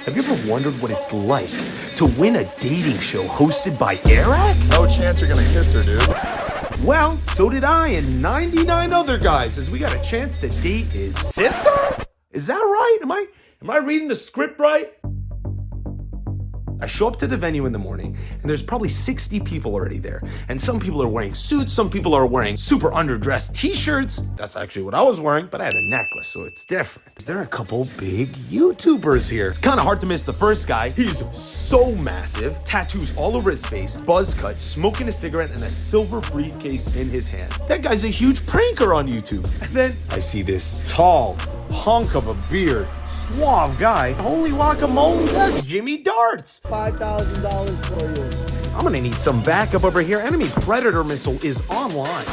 Have you ever wondered what it's like to win a dating show hosted by Airrack? No chance you're gonna kiss her, dude. Well, so did I and 99 other guys, as we got a chance to date his sister? Is that right? Am I reading the script right? I show up to the venue in the morning, and there's probably 60 people already there. And some people are wearing suits, some people are wearing super underdressed t-shirts. That's actually what I was wearing, but I had a necklace, so it's different. There are a couple big YouTubers here. It's kind of hard to miss the first guy. He's so massive, tattoos all over his face, buzz cut, smoking a cigarette, and a silver briefcase in his hand. That guy's a huge pranker on YouTube. And then I see this tall hunk of a beard, suave guy. Holy guacamole, that's Jimmy Darts. $5,000 for you. I'm gonna need some backup over here. Enemy Predator missile is online.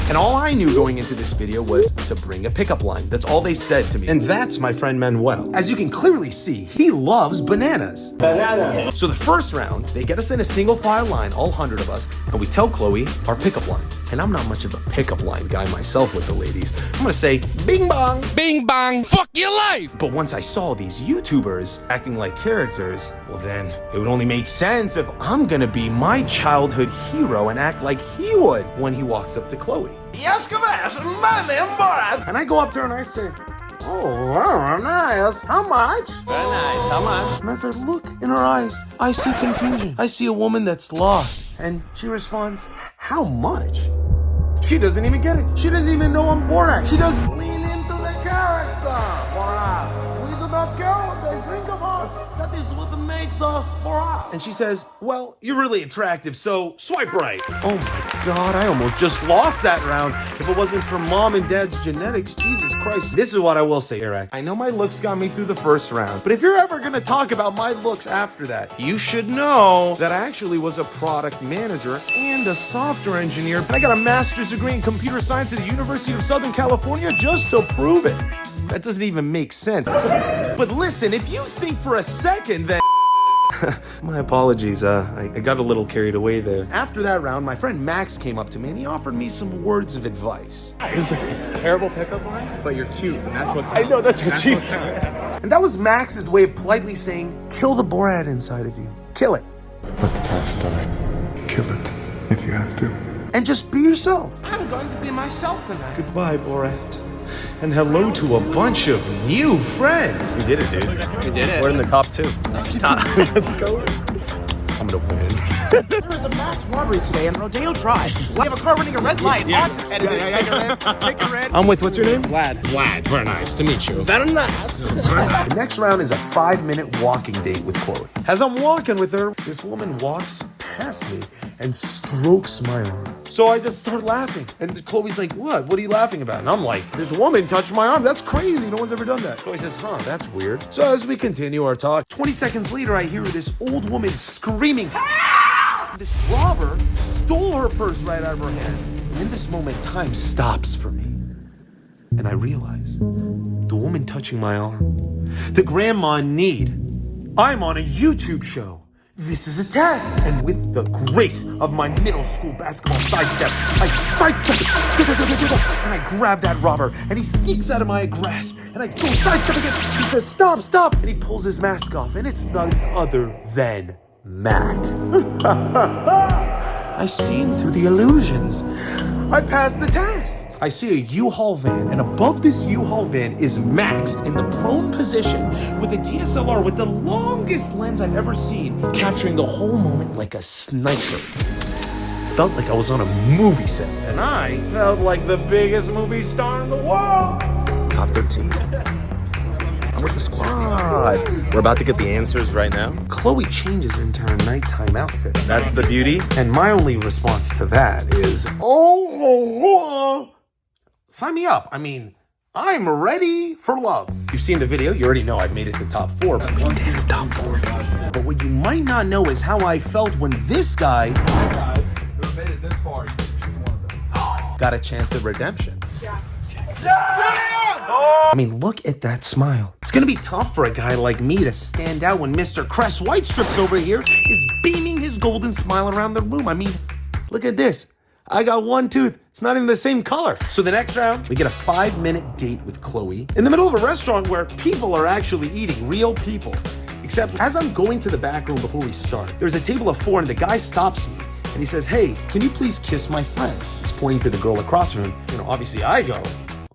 And all I knew going into this video was to bring a pickup line. That's all they said to me. And that's my friend Manuel. As you can clearly see, he loves bananas. Banana. So the first round, they get us in a single file line, all 100 of us, and we tell Chloe our pickup line. And I'm not much of a pickup line guy myself with the ladies. I'm gonna say, bing bong. Bing bong, fuck your life! But once I saw these YouTubers acting like characters, well then, it would only make sense if I'm gonna be my childhood hero and act like he would when he walks up to Chloe. Yes, come on, my name Borat. And I go up to her and I say, oh, very nice. How much? Very nice, how much? And as I look in her eyes, I see confusion. I see a woman that's lost. And she responds, how much? She doesn't even get it. She doesn't even know I'm Borat. She doesn't lean into the character. Borat. We do not care what they think of us. That is what makes us Borat. And she says, well, you're really attractive, so swipe right. Oh my God, I almost just lost that round. If it wasn't for mom and dad's genetics, Jesus Christ. This is what I will say, Airrack. I know my looks got me through the first round, but if you're ever gonna talk about my looks after that, you should know that I actually was a product manager and a software engineer. I got a master's degree in computer science at the University of Southern California just to prove it. That doesn't even make sense. But listen, if you think for a second that my apologies, I got a little carried away there. After that round, my friend Max came up to me and he offered me some words of advice. This is a terrible pickup line, but you're cute, and that's what counts. I know, that's what she said. And that was Max's way of politely saying, kill the Borat inside of you. Kill it. Let the past die. Kill it if you have to. And just be yourself. I'm going to be myself tonight. Goodbye, Borat. And hello to a bunch of new friends. We did it, dude. We did it. We're in the top 2. Let's go. I'm gonna win. There was a mass robbery today on Rodeo Drive. We have a car running a red light. Make it red. I'm with, what's your name? Vlad. Very nice to meet you. Very nice. The next round is a 5-minute walking date with Chloe. As I'm walking with her, this woman walks past me and strokes my arm. So I just start laughing. And Chloe's like, what? What are you laughing about? And I'm like, this woman touched my arm. That's crazy. No one's ever done that. Chloe says, that's weird. So as we continue our talk, 20 seconds later, I hear this old woman screaming, "Help!" This robber stole her purse right out of her hand. And in this moment, time stops for me. And I realize the woman touching my arm, the grandma in need. I'm on a YouTube show. This is a test. And with the grace of my middle school basketball sidestep, I sidestep it, and I grab that robber, and he sneaks out of my grasp, and I go sidestep again. He says, stop, stop, and he pulls his mask off, and it's none other than Mac. I see him through the illusions. I passed the test. I see a U-Haul van, and above this U-Haul van is Max in the prone position with a DSLR with the longest lens I've ever seen, capturing the whole moment like a sniper. Felt like I was on a movie set, and I felt like the biggest movie star in the world. Top 13. I'm with the squad. We're about to get the answers right now. Chloe changes into her nighttime outfit. That's the beauty. And my only response to that is, oh, sign me up. I mean, I'm ready for love. You've seen the video. You already know I've made it to top 4. We did a top 4. But what you might not know is how I felt when this guy Guys, who have made it this far, you should choose one of them. got a chance at redemption. I mean, look at that smile. It's gonna be tough for a guy like me to stand out when Mr. Crest Whitestrips over here is beaming his golden smile around the room. I mean, look at this. I got one tooth. It's not even the same color. So the next round, we get a 5-minute date with Chloe in the middle of a restaurant where people are actually eating, real people. Except as I'm going to the back room before we start, there's a table of 4 and the guy stops me and he says, hey, can you please kiss my friend? He's pointing to the girl across from him. Obviously I go,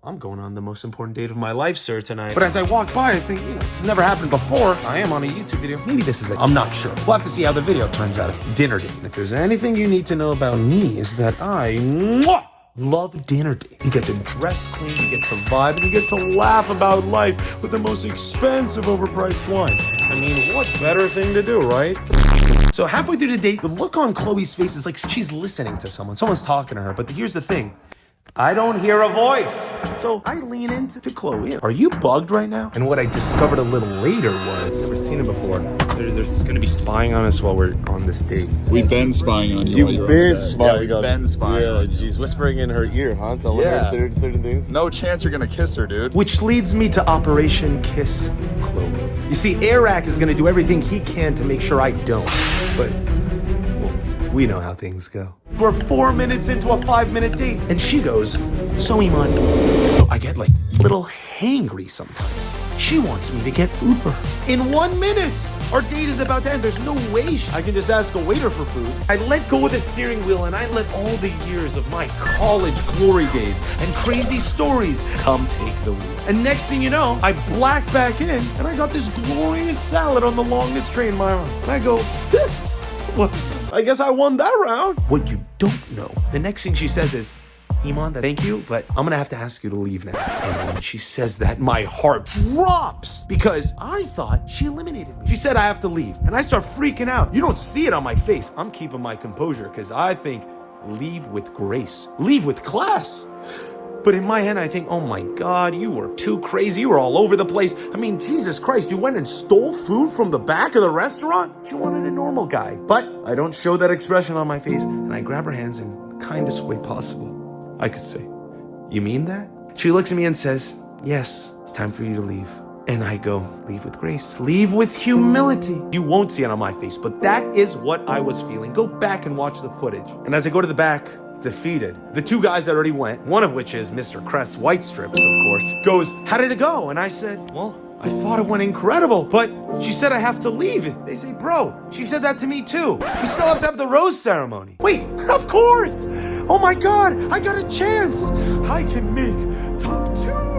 I'm going on the most important date of my life, sir, tonight. But as I walk by, I think, this has never happened before. I am on a YouTube video. Maybe this is it. I'm not sure. We'll have to see how the video turns out. Dinner date. And if there's anything you need to know about me is that I love dinner date. You get to dress clean, you get to vibe, and you get to laugh about life with the most expensive, overpriced wine. I mean, what better thing to do, right? So halfway through the date, the look on Chloe's face is like she's listening to someone. Someone's talking to her. But here's the thing. I don't hear a voice. So I lean into Chloe. Are you bugged right now? And what I discovered a little later was, I've never seen it before. There's gonna be spying on us while we're on this date. We've been spying on you. while you were on that. Yeah, we've been spying on you. She's whispering in her ear, huh? Telling her certain things. No chance you're gonna kiss her, dude. Which leads me to Operation Kiss Chloe. You see, Airrack is gonna do everything he can to make sure I don't. But, well, we know how things go. We're 4 minutes into a 5-minute date, and she goes, so Eamon, I get like a little hangry sometimes. She wants me to get food for her. In 1 minute! Our date is about to end. There's no way I can just ask a waiter for food. I let go of the steering wheel and I let all the years of my college glory days and crazy stories come take the wheel. And next thing you know, I black back in and I got this glorious salad on the longest tray in my arm. And I go, well, I guess I won that round. What you don't know, the next thing she says is, Eamon, thank you, but I'm gonna have to ask you to leave now. And when she says that, my heart drops because I thought she eliminated me. She said I have to leave, and I start freaking out. You don't see it on my face. I'm keeping my composure because I think leave with grace, leave with class. But in my head, I think, oh my God, you were too crazy. You were all over the place. I mean, Jesus Christ, you went and stole food from the back of the restaurant? She wanted a normal guy. But I don't show that expression on my face, and I grab her hands in the kindest way possible. I could say, you mean that? She looks at me and says, yes, it's time for you to leave. And I go, leave with grace, leave with humility. You won't see it on my face, but that is what I was feeling. Go back and watch the footage. And as I go to the back, defeated, the 2 guys that already went, one of which is Mr. Crest White Strips, of course, goes, how did it go? And I said, well, I thought it went incredible, but she said I have to leave. They say, bro, she said that to me too. We still have to have the rose ceremony. Wait, of course. Oh my God, I got a chance. I can make top 2.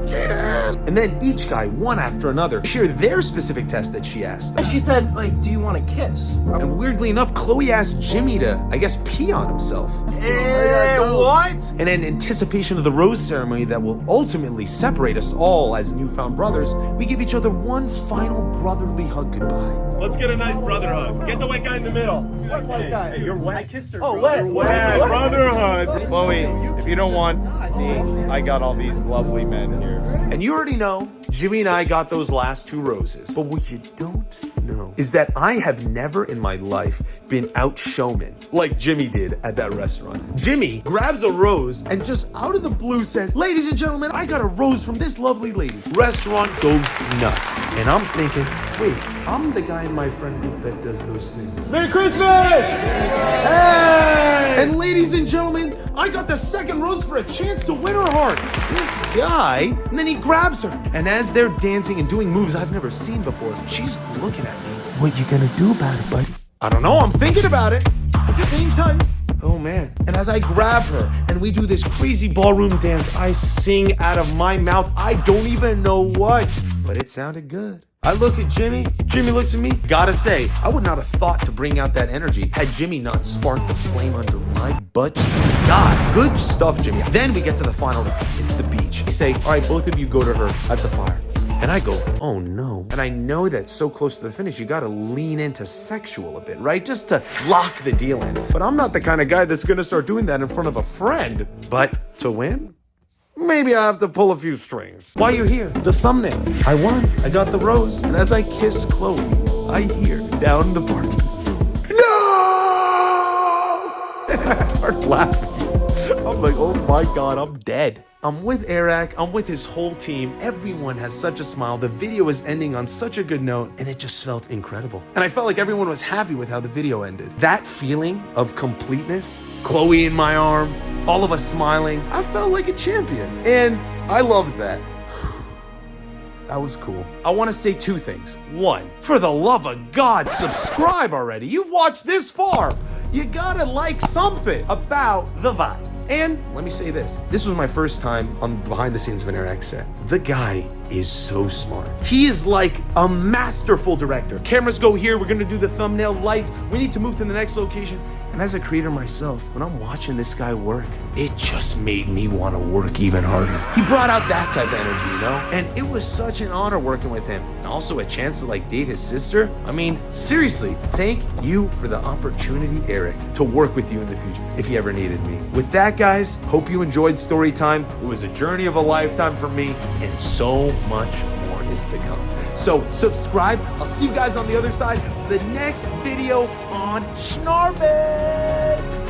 Yeah. And then each guy, one after another, share their specific test that she asked. And she said, like, do you want to kiss? And weirdly enough, Chloe asked Jimmy to, I guess, pee on himself. What? And in anticipation of the rose ceremony that will ultimately separate us all as newfound brothers, we give each other one final brotherly hug goodbye. Let's get a nice brother hug. Get the white guy in the middle. What white guy? Hey, you're wet. I kissed her. Oh, bro. wet. You're wet. Yeah, brother hug. Chloe, if you don't want me, I got all these lovely men here. And you already know, Jimmy and I got those last 2 roses. But what you don't know is that I have never in my life been out showman like Jimmy did at that restaurant. Jimmy grabs a rose and just out of the blue says, ladies and gentlemen, I got a rose from this lovely lady. Restaurant goes nuts. And I'm thinking, wait, I'm the guy in my friend group that does those things. Merry Christmas! Hey! And ladies and gentlemen, I got the 2nd rose for a chance to win her heart. This guy, and then he grabs her. And as they're dancing and doing moves I've never seen before, she's looking at me. What you gonna do about it, buddy? I don't know, I'm thinking about it. Just hang tight. Oh man. And as I grab her and we do this crazy ballroom dance, I sing out of my mouth. I don't even know what, but it sounded good. I look at Jimmy. Jimmy looks at me. Gotta say, I would not have thought to bring out that energy had Jimmy not sparked the flame under my butt cheeks. God, good stuff, Jimmy. Then we get to the final round. It's the beach. They say, all right, both of you go to her at the fire. And I go, oh no. And I know that so close to the finish, you gotta lean into sexual a bit, right? Just to lock the deal in. But I'm not the kind of guy that's gonna start doing that in front of a friend. But to win? Maybe I have to pull a few strings. While you're here, the thumbnail. I won. I got the rose. And as I kiss Chloe, I hear down in the parking lot, no! And I start laughing. I'm like, oh my God, I'm dead. I'm with Airrack, I'm with his whole team. Everyone has such a smile. The video is ending on such a good note, and it just felt incredible. And I felt like everyone was happy with how the video ended. That feeling of completeness, Chloe in my arm, all of us smiling, I felt like a champion. And I loved that. That was cool. I want to say 2 things. 1, for the love of God, subscribe already. You've watched this far. You gotta like something about the vibes. And let me say this. This was my first time on behind the scenes of an Airrack set. The guy is so smart. He is like a masterful director. Cameras go here. We're gonna do the thumbnail, lights. We need to move to the next location. And as a creator myself, when I'm watching this guy work, it just made me want to work even harder. He brought out that type of energy, you know? And it was such an honor working with him. And also a chance to like date his sister. I mean, seriously, thank you for the opportunity, Eric, to work with you in the future if you ever needed me. With that, guys, hope you enjoyed story time. It was a journey of a lifetime for me, and so much more is to come. So subscribe. I'll see you guys on the other side of the next video on Schnarby.